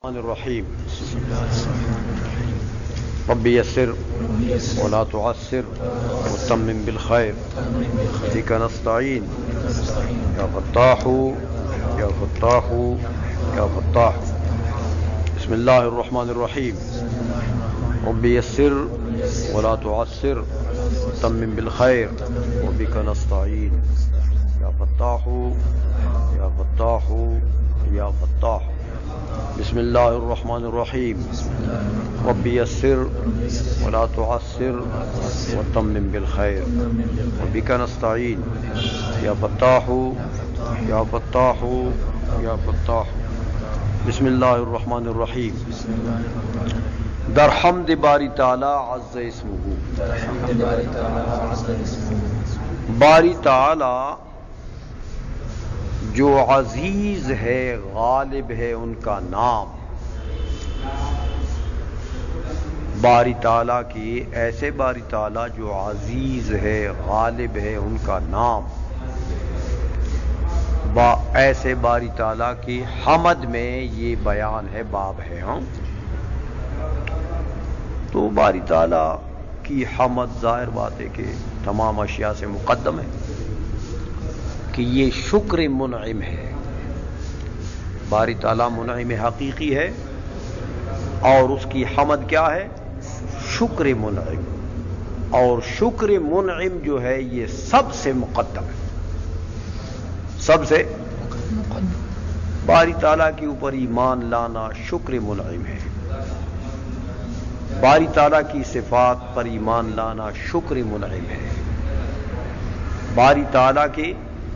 الرحمن الرحیم رب یسر ولا تعسر وتمم بالخیر بک نستعین یا فتاح یا فتاح یا فتاح بسم اللہ الرحمن الرحیم رب یسر ولا تعسر وتمم بالخیر وبک نستعین یا فتاح یا فتاح یا فتاح بسم اللہ الرحمن الرحیم رب یسر ولا تعسر وتمم بالخیر وبک نستعین یا فتاح یا فتاح یا فتاح بسم اللہ الرحمن الرحیم در حمد باری تعالی عز اسمہ باری تعالی جو عزیز ہے غالب ہے ان کا نام باری تعالیٰ کی ایسے باری تعالیٰ جو عزیز ہے غالب ہے ان کا نام ایسے باری تعالیٰ کی حمد میں یہ بیان ہے باب ہے تو باری تعالیٰ کی حمد ظاہر بات ہے کہ تمام اشیاء سے مقدم ہے کہ یہ شکر منعم ہے باری تعالیٰ منعم حقیقی ہے اور اس کی حمد کیا ہے شکر منعم اور شکر منعم جو ہے یہ سب سے مقدم ہے سب سے باری تعالیٰ کے اوپر ایمان لانا شکر منعم ہے باری تعالیٰ کی صفات پر ایمان لانا شکر منعم ہے باری تعالیٰ کے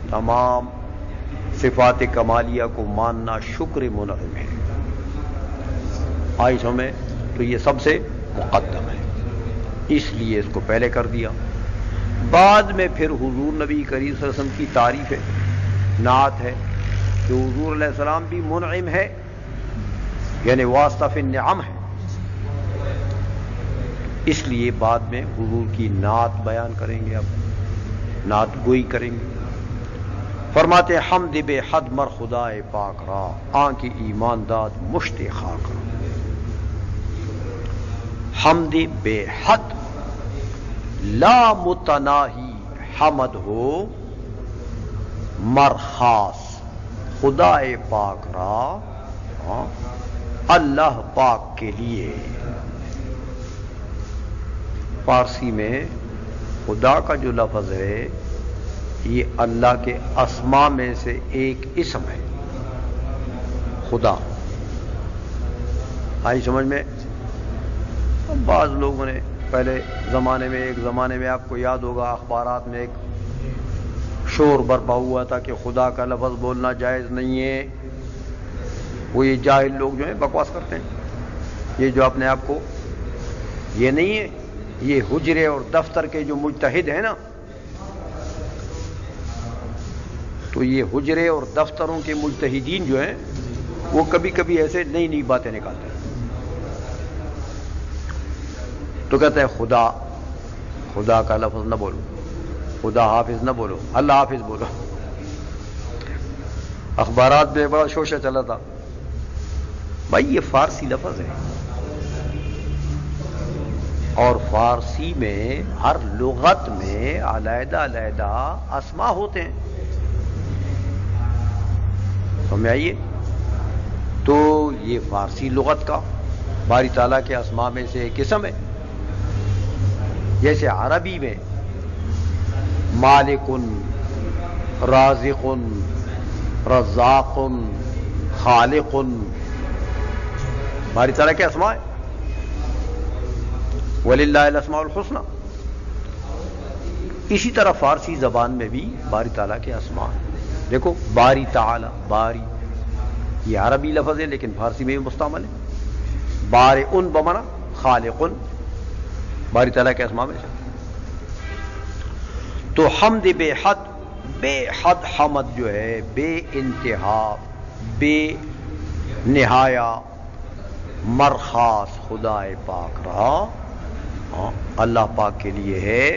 تمام صفات کمالیہ کو ماننا شکر منعم ہے آئیسوں میں تو یہ سب سے مقدم ہے اس لیے اس کو پہلے کر دیا بعد میں پھر حضور نبی کریم صلی اللہ علیہ وسلم کی تعریف ہے نعت ہے کہ حضور علیہ السلام بھی منعم ہے یعنی واسطہ فی النعم ہے اس لیے بعد میں حضور کی نعت بیان کریں گے اب نعت گوئی کریں گے فرماتے حمد بے حد مر خدائے پاک را آن کی ایمان داد مشت خاک را حمد بے حد لا متناہی حمد ہو مر خاص خدائے پاک را اللہ پاک کے لیے فارسی میں خدا کا جو لفظ ہے یہ اللہ کے اسماء میں سے ایک اسم ہے خدا آئی سمجھ میں بعض لوگوں نے پہلے زمانے میں ایک زمانے میں آپ کو یاد ہوگا اخبارات میں ایک شور برپا ہوا تھا کہ خدا کا لفظ بولنا جائز نہیں ہے وہ یہ جاہل لوگ جو ہیں بکواس کرتے ہیں یہ جو اپنے آپ کو یہ نہیں ہے یہ حجرے اور دفتر کے جو مجتہد ہیں نا تو یہ حجرے اور دفتروں کے مجتہدین جو ہیں وہ کبھی کبھی ایسے نئی نئی باتیں نکالتے ہیں تو کہتے ہیں خدا کا لفظ نہ بولو خدا حافظ نہ بولو اللہ حافظ بولو اخبارات میں بڑا شوشہ چلا تھا بھائی یہ فارسی لفظ ہے اور فارسی میں ہر لغت میں علیحدہ علیحدہ اسماء ہوتے ہیں سمجھ آئیے تو یہ فارسی لغت کا باری تعالیٰ کے اسماء میں سے ایک قسم ہے جیسے عربی میں مالکن رازقن رزاقن خالقن باری تعالیٰ کے اسماء ہیں وَلِلَّهِ الْأَسْمَاءُ الْحُسْنَى اسی طرح فارسی زبان میں بھی باری تعالیٰ کے اسماء ہیں دیکھو باری تعالی باری یہ عربی لفظ ہے لیکن فارسی میں بھی مستعمل ہے بارئن بمانا خالقن باری تعالیٰ کے اسماء میں سے تو حمد بے حد حمد جو ہے بے انتہا بے نہایا مرخاص خدائے پاک رہا اللہ پاک کے لیے ہے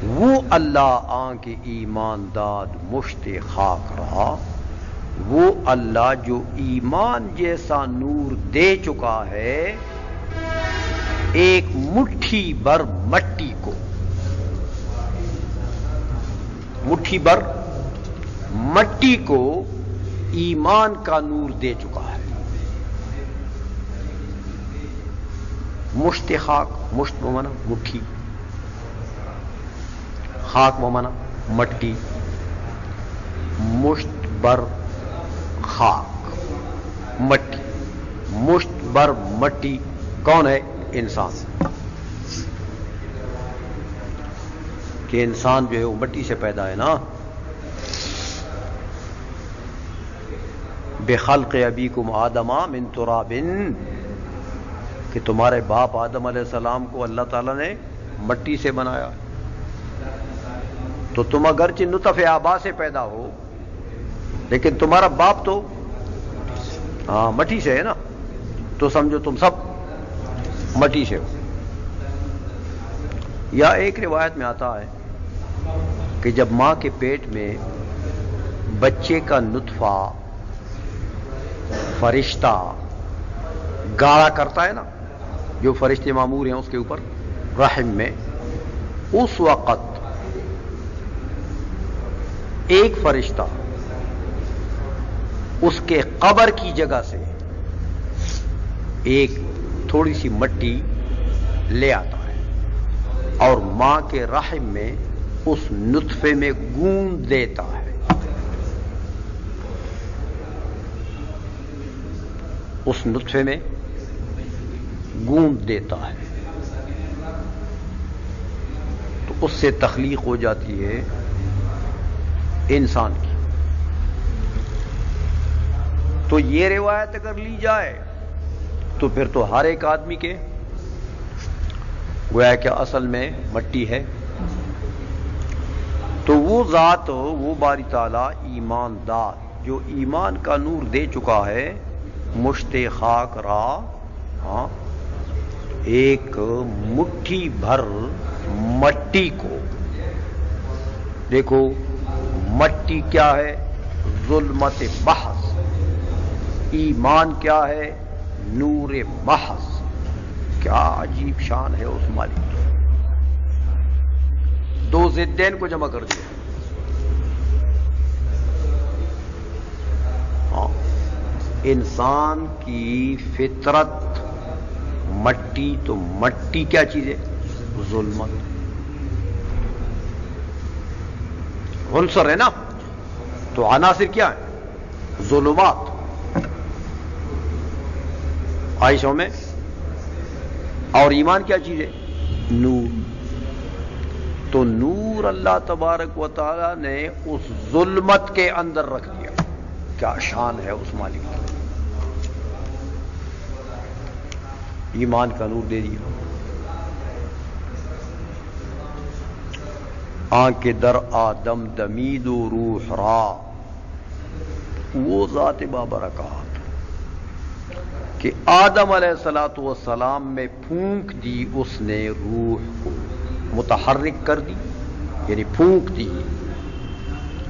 وہ اللہ آن کے ایمان داد مشت خاک رہا وہ اللہ جو ایمان جیسا نور دے چکا ہے ایک مٹھی بھر مٹی کو، مٹھی بھر مٹی کو ایمان کا نور دے چکا ہے۔ مشت خاک، مشت مانا مٹھی، خاک مانا مٹی، مشت بر خاک مٹی، مشت بر مٹی کون ہے؟ انسان۔ کہ انسان جو ہے وہ مٹی سے پیدا ہے نا، بخلق ابیکم آدم من تراب، کہ تمہارے باپ آدم علیہ السلام کو اللہ تعالیٰ نے مٹی سے بنایا، تو تم اگرچہ نطفہ آبا سے پیدا ہو لیکن تمہارا باپ تو مٹی سے ہے نا، تو سمجھو تم سب مٹی سے ہو۔ یا ایک روایت میں آتا ہے کہ جب ماں کے پیٹ میں بچے کا نطفہ فرشتہ گاڑا کرتا ہے نا، جو فرشتے مامور ہیں اس کے اوپر رحم میں، اس وقت ایک فرشتہ اس کے قبر کی جگہ سے ایک تھوڑی سی مٹی لے آتا ہے اور ماں کے رحم میں اس نطفے میں گوند دیتا ہے۔ اس نطفے میں گوند دیتا ہے تو اس سے تخلیق ہو جاتی ہے انسان کی۔ تو یہ روایت اگر لی جائے تو پھر تو ہر ایک آدمی کے گویا کہ اصل میں مٹی ہے۔ تو وہ ذات، وہ باری تعالیٰ ایماندار جو ایمان کا نور دے چکا ہے، مشت خاک را ایک مٹھی بھر مٹی کو، دیکھو مٹی کیا ہے؟ ظلمت بحث، ایمان کیا ہے؟ نور محض۔ کیا عجیب شان ہے اس مالک کی، دو ضدین کو جمع کر دیا۔ انسان کی فطرت مٹی، تو مٹی کیا چیز ہے؟ ظلمت، عنصر ہے نا، تو عناصر کیا ہے؟ ظلمات۔ عائشہ میں اور ایمان کیا چیز ہے؟ نور۔ تو نور اللہ تبارک و تعالی نے اس ظلمت کے اندر رکھ دیا۔ کیا شان ہے اس مالک کی، ایمان کا نور دے دیا۔ آنکھ در آدم دمید و روح را، وہ ذات بابرکات کہ آدم علیہ الصلوۃ والسلام میں پھونک دی اس نے روح کو، متحرک کر دی، یعنی پھونک دی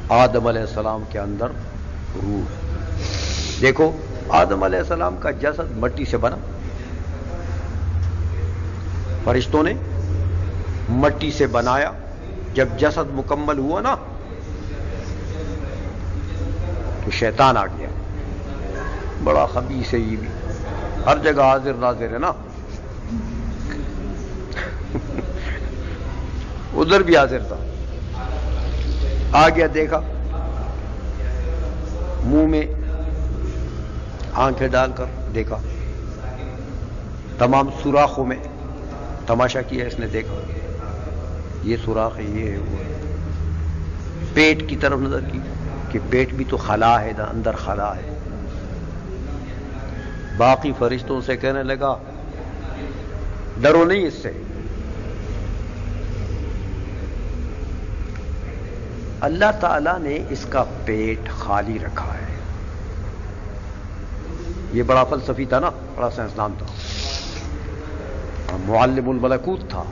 آدم علیہ السلام کے اندر روح۔ دیکھو آدم علیہ السلام کا جسد مٹی سے بنا، فرشتوں نے مٹی سے بنایا۔ جب جسد مکمل ہوا نا تو شیطان آ گیا، بڑا خبیث ہے یہ بھی، ہر جگہ حاضر ناظر ہے نا، ادھر بھی حاضر تھا، آ گیا، دیکھا منہ میں آنکھیں ڈال کر دیکھا، تمام سوراخوں میں تماشا کیا، اس نے دیکھا یہ سوراخ ہے، یہ ہے، وہ ہے۔ پیٹ کی طرف نظر کی کہ پیٹ بھی تو خلا ہے، اندر خلا ہے۔ باقی فرشتوں سے کہنے لگا ڈرو نہیں اس سے، اللہ تعالیٰ نے اس کا پیٹ خالی رکھا ہے۔ یہ بڑا فلسفی تھا نا، بڑا سائنسدان تھا، معلم الملکوت تھا۔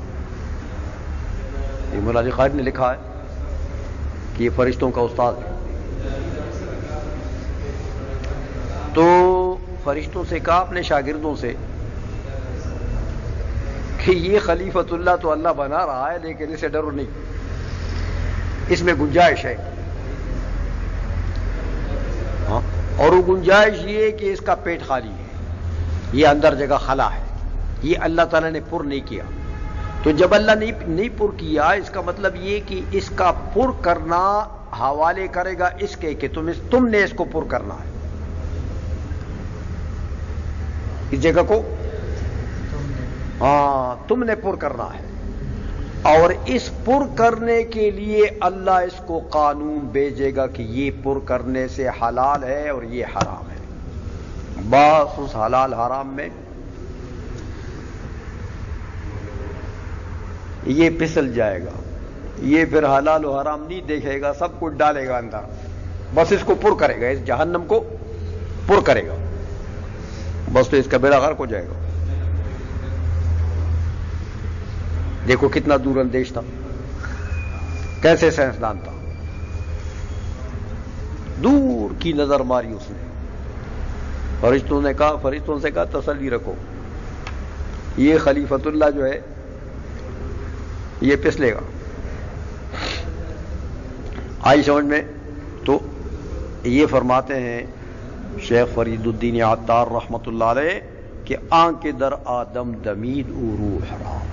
یہ مولا علی قاری نے لکھا ہے کہ یہ فرشتوں کا استاد ہے۔ تو فرشتوں سے کہا اپنے شاگردوں سے کہ یہ خلیفۃ اللہ تو اللہ بنا رہا ہے، لیکن اسے ڈرو نہیں، اس میں گنجائش ہے. ہاں، اور وہ گنجائش یہ ہے کہ اس کا پیٹ خالی ہے، یہ اندر جگہ خلا ہے، یہ اللہ تعالیٰ نے پر نہیں کیا. تو جب اللہ نے نہیں پر کیا، اس کا مطلب یہ کہ اس کا پر کرنا حوالے کرے گا اس کے کہ تم نے اس کو پر کرنا ہے، اس جگہ کو ہاں تم نے پر کرنا ہے. اور اس پر کرنے کے لیے اللہ اس کو قانون بھیجے گا کہ یہ پر کرنے سے حلال ہے اور یہ حرام ہے. بس اس حلال حرام میں یہ پھسل جائے گا، یہ پھر حلال و حرام نہیں دیکھے گا، سب کچھ ڈالے گا اندر، بس اس کو پر کرے گا، اس جہنم کو پر کرے گا، بس تو اس کا بیڑا غرق ہو جائے گا. دیکھو کتنا دور اندیش تھا، کیسے سائنسدان تھا، دور کی نظر ماری اس نے. فرشتوں سے کہا تسلی رکھو، یہ خلیفۃ اللہ جو ہے یہ پسلے گا. آئی سمجھ میں؟ تو یہ فرماتے ہیں شیخ فرید الدین عطار رحمت اللہ علیہ کہ آنکھ در آدم دمید او روح حرام.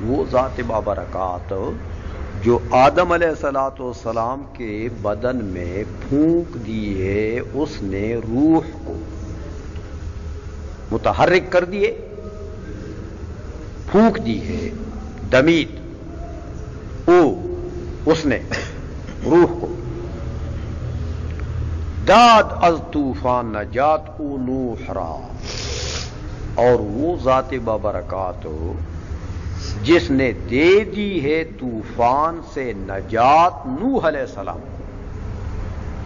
وہ ذات بابرکات جو آدم علیہ الصلوۃ والسلام کے بدن میں پھونک دی ہے، اس نے روح کو متحرک کر دیے، پھونک دی ہے. دمید او اس نے روح کو داد از طوفان نجات او نوح را. اور وہ ذات بابرکات جس نے دے دی ہے طوفان سے نجات نوح علیہ السلام.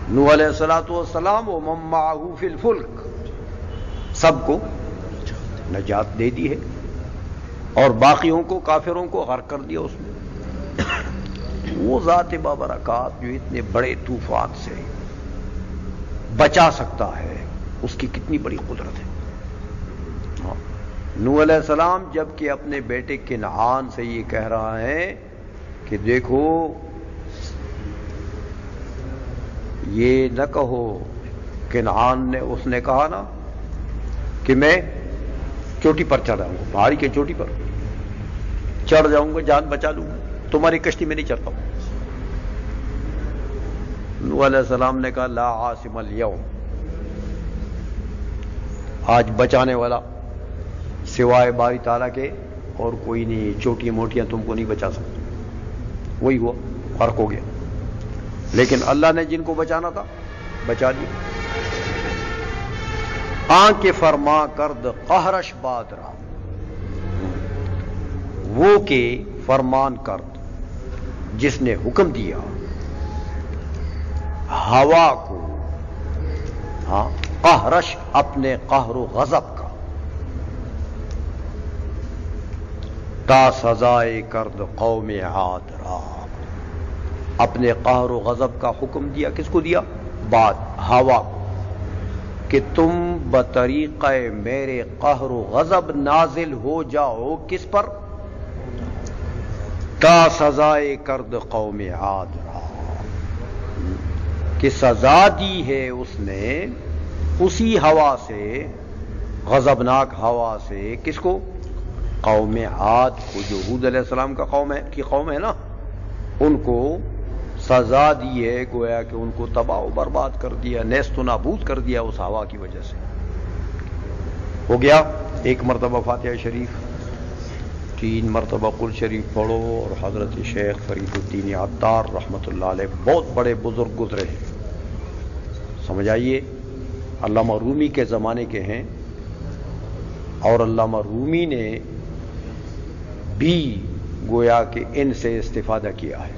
نوح علیہ الصلوۃ والسلام و من معہ فی الفلک، سب کو نجات دے دی ہے، اور باقیوں کو کافروں کو غرق کر دیا اس نے. وہ ذات بابرکات جو اتنے بڑے طوفان سے بچا سکتا ہے، اس کی کتنی بڑی قدرت ہے. نوح علیہ السلام جب کہ اپنے بیٹے کنعان سے یہ کہہ رہا ہے کہ دیکھو یہ نہ کہو، کنعان نے اس نے کہا نا کہ میں چوٹی پر چڑھ جاؤں گا، پہاڑی کے چوٹی پر چڑھ جاؤں گا، جان بچا لوں گا، تمہاری کشتی میں نہیں چڑھ پاؤں. نوح علیہ السلام نے کہا لا عاصم اليوم، آج بچانے والا سوائے باری تعالیٰ کے اور کوئی نہیں، چھوٹی موٹیاں تم کو نہیں بچا سکتی. وہی ہوا، فرق ہو گیا. لیکن اللہ نے جن کو بچانا تھا بچا دیا. آنکھ کے فرما کرد قہرش بادرا، وہ کہ فرمان کرد جس نے حکم دیا ہوا کو، ہاں قہرش اپنے قہر و غضب کا، تا سزائے کرد قوم عاد را، اپنے قہر و غضب کا حکم دیا. کس کو دیا؟ بعد ہوا کو، کہ تم بطریقہ میرے قہر و غضب نازل ہو جاؤ. کس پر؟ تا سزائے کرد قوم عاد را، کہ سزا دی ہے اس نے اسی ہوا سے، غضبناک ہوا سے. کس کو؟ قوم عاد کو، جو ہود علیہ السلام کا قوم ہے نا، ان کو سزا دی ہے، گویا کہ ان کو تباہ و برباد کر دیا، نیست و نابود کر دیا اس ہوا کی وجہ سے. ہو گیا. ایک مرتبہ فاتحہ شریف، 3 مرتبہ قل شریف پڑھو. اور حضرت شیخ فرید الدین عطار رحمۃ اللہ علیہ بہت بڑے بزرگ گزرے ہیں، سمجھ آئیے. علامہ رومی کے زمانے کے ہیں، اور علامہ رومی نے بھی گویا کہ ان سے استفادہ کیا ہے.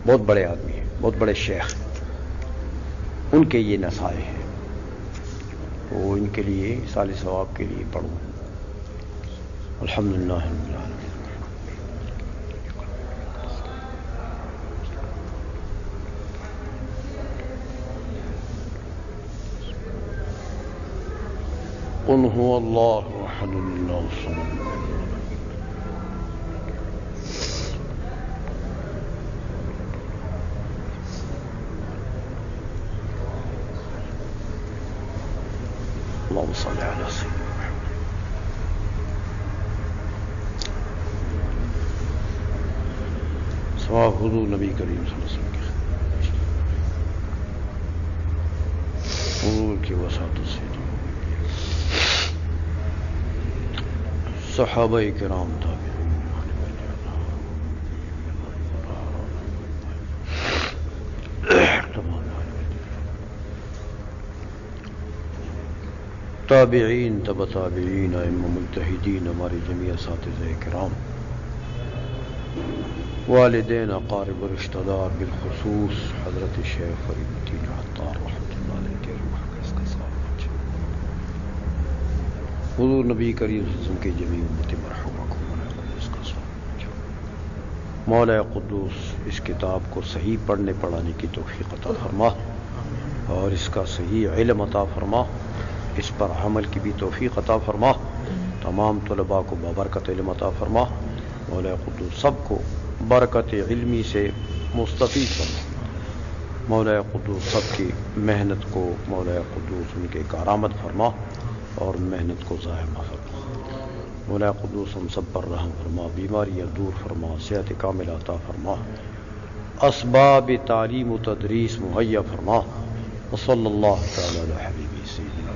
بہت بڑے آدمی ہیں، بہت بڑے شیخ، ان کے یہ نصائح ہیں. تو ان کے لیے سال ثواب کے لیے پڑھو. الحمدللہ رب العالمین. قل هو الله احد الله الصمد اللهم صل على سيدنا محمد. ثواب حضور نبی کریم صلی اللہ علیہ وسلم کی حضور کی وساطت سے صحابہ کرام تابعین تبع تابعین ائمہ مجتہدین ہمارے جمیع اساتذہ کرام والدین اقارب و رشتہ دار بالخصوص حضرت شیخ فرید الدین عطار رحمۃ اللہ علیہ کے روح کا اس کا ساتھ حضور نبی کریم صلی اللہ علیہ وسلم کے جمیع امت مرحومہ کو اس کا ساتھ مولا قدوس اس کتاب کو صحیح پڑھنے پڑھانے کی توفیق عطا فرما اور اس کا صحیح علم عطا فرما، اس پر عمل کی بھی توفیق عطا فرما، تمام طلباء کو بابرکت علم عطا فرما، مولا قدوس سب کو برکت علمی سے مستفید فرما، مولا قدوس سب کی محنت کو مولا قدوس ان کے کارآمد فرما اور محنت کو ضائع نہ فرما، مولا قدوس ہم سب پر رحم فرما، بیماریاں دور فرما، صحت کامل عطا فرما، اسباب تعلیم و تدریس مہیا فرما، وصلی اللہ تعالی علی حبیبی سیدنا